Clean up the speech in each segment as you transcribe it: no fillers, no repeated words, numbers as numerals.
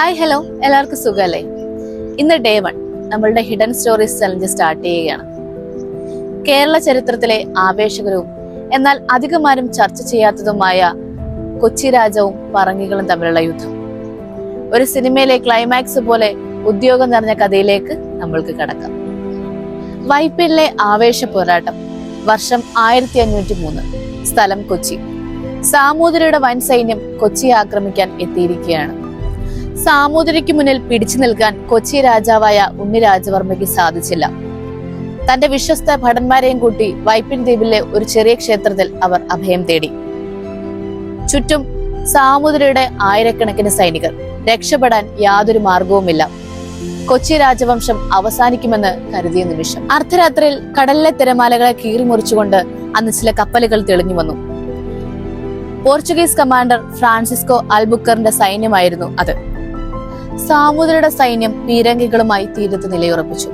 Hi hello, എല്ലാവർക്കും സുഖല്ലേ? ഇന്ന് ഡേ 1 നമ്മളുടെ ഹിഡൻ സ്റ്റോറീസ് ചലഞ്ച് സ്റ്റാർട്ട് ചെയ്യുകയാണ്. കേരള ചരിത്രത്തിലെ ആവേശകരവും എന്നാൽ അധികമാരും ചർച്ച ചെയ്യാത്തതുമായ കൊച്ചി രാജാവും പറങ്കികളും തമ്മിലുള്ള യുദ്ധം. ഒരു സിനിമയിലെ ക്ലൈമാക്സ് പോലെ ഉദ്യോഗം നിറഞ്ഞ കഥയിലേക്ക് നമ്മൾക്ക് കടക്കാം. വൈപ്പിനിലെ ആവേശ പോരാട്ടം. വർഷം 1503. സ്ഥലം കൊച്ചി. സാമൂതിരിയുടെ വൻ സൈന്യം കൊച്ചിയെ ആക്രമിക്കാൻ എത്തിയിരിക്കുകയാണ്. സാമൂതിരിക്ക് മുന്നിൽ പിടിച്ചു നിൽക്കാൻ കൊച്ചി രാജാവായ ഉണ്ണി രാജവർമ്മയ്ക്ക് സാധിച്ചില്ല. തന്റെ വിശ്വസ്ത ഭടന്മാരെയും കൂട്ടി വൈപ്പിൻ ദ്വീപിലെ ഒരു ചെറിയ ക്ഷേത്രത്തിൽ അവർ അഭയം തേടി. ചുറ്റും സാമൂതിരിയുടെ ആയിരക്കണക്കിന് സൈനികർ. രക്ഷപ്പെടാൻ യാതൊരു മാർഗവുമില്ല. കൊച്ചി രാജവംശം അവസാനിക്കുമെന്ന് കരുതിയ നിമിഷം അർദ്ധരാത്രിയിൽ കടലിലെ തിരമാലകളെ കീറിമുറിച്ചുകൊണ്ട് അന്ന് ചില കപ്പലുകൾ തെളിഞ്ഞു വന്നു. പോർച്ചുഗീസ് കമാൻഡർ ഫ്രാൻസിസ്കോ അൽബുക്കറിന്റെ സൈന്യമായിരുന്നു അത്. സാമൂതിരിയുടെ സൈന്യം പീരങ്കികളുമായി തീരത്ത് നിലയുറപ്പിച്ചു.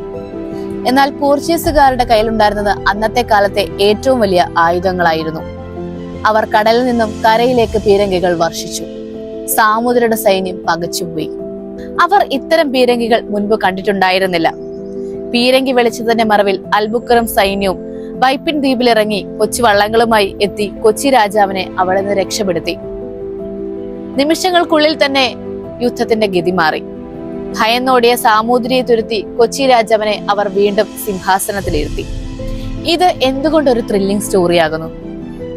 എന്നാൽ പോർച്ചുഗീസുകാരുടെ കയ്യിലുണ്ടായിരുന്നത് അന്നത്തെ കാലത്തെ ഏറ്റവും വലിയ ആയുധങ്ങളായിരുന്നു. അവർ കടലിൽ നിന്നും കരയിലേക്ക് പീരങ്കികൾ വർഷിച്ചു. സാമൂതിരിയുടെ സൈന്യം പകച്ചുപോയി. അവർ ഇത്തരം പീരങ്കികൾ മുൻപ് കണ്ടിട്ടുണ്ടായിരുന്നില്ല. പീരങ്കി വെളിച്ചത്തിന്റെ മറവിൽ അൽബുക്കറും സൈന്യവും വൈപ്പിൻ ദ്വീപിലിറങ്ങി കൊച്ചു വള്ളങ്ങളുമായി എത്തി കൊച്ചി രാജാവിനെ അവിടെ നിന്ന് രക്ഷപ്പെടുത്തി. നിമിഷങ്ങൾക്കുള്ളിൽ തന്നെ യുദ്ധത്തിന്റെ ഗതി മാറി. ഭയന്നോടിയ സാമൂതിരിയെ തുരുത്തി കൊച്ചി രാജാവിനെ അവർ വീണ്ടും സിംഹാസനത്തിലിരുത്തി. ഇത് എന്തുകൊണ്ടൊരു ത്രില്ലിംഗ് സ്റ്റോറിയാകുന്നു?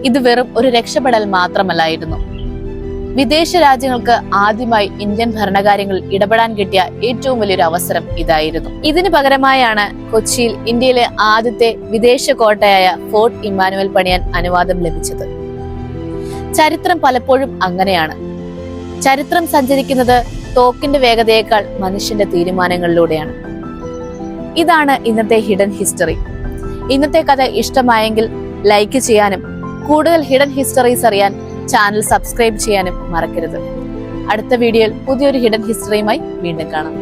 ഇത് വെറും ഒരു രക്ഷപ്പെടൽ മാത്രമല്ലായിരുന്നു. വിദേശ രാജ്യങ്ങൾക്ക് ആദ്യമായി ഇന്ത്യൻ ഭരണകാര്യങ്ങളിൽ ഇടപെടാൻ കിട്ടിയ ഏറ്റവും വലിയൊരു അവസരം ഇതായിരുന്നു. ഇതിന് പകരമായാണ് കൊച്ചിയിൽ ഇന്ത്യയിലെ ആദ്യത്തെ വിദേശ കോട്ടയായ ഫോർട്ട് ഇമ്മാനുവൽ പണിയാൻ അനുവാദം ലഭിച്ചത്. ചരിത്രം പലപ്പോഴും അങ്ങനെയാണ്. ചരിത്രം സഞ്ചരിക്കുന്നത് തോക്കിന്റെ വേഗതയേക്കാൾ മനുഷ്യന്റെ തീരുമാനങ്ങളിലൂടെയാണ്. ഇതാണ് ഇന്നത്തെ ഹിഡൻ ഹിസ്റ്ററി. ഇന്നത്തെ കഥ ഇഷ്ടമായെങ്കിൽ ലൈക്ക് ചെയ്യാനും കൂടുതൽ ഹിഡൻ ഹിസ്റ്ററീസ് അറിയാൻ ചാനൽ സബ്സ്ക്രൈബ് ചെയ്യാനും മറക്കരുത്. അടുത്ത വീഡിയോയിൽ പുതിയൊരു ഹിഡൻ ഹിസ്റ്ററിയുമായി വീണ്ടും കാണാം.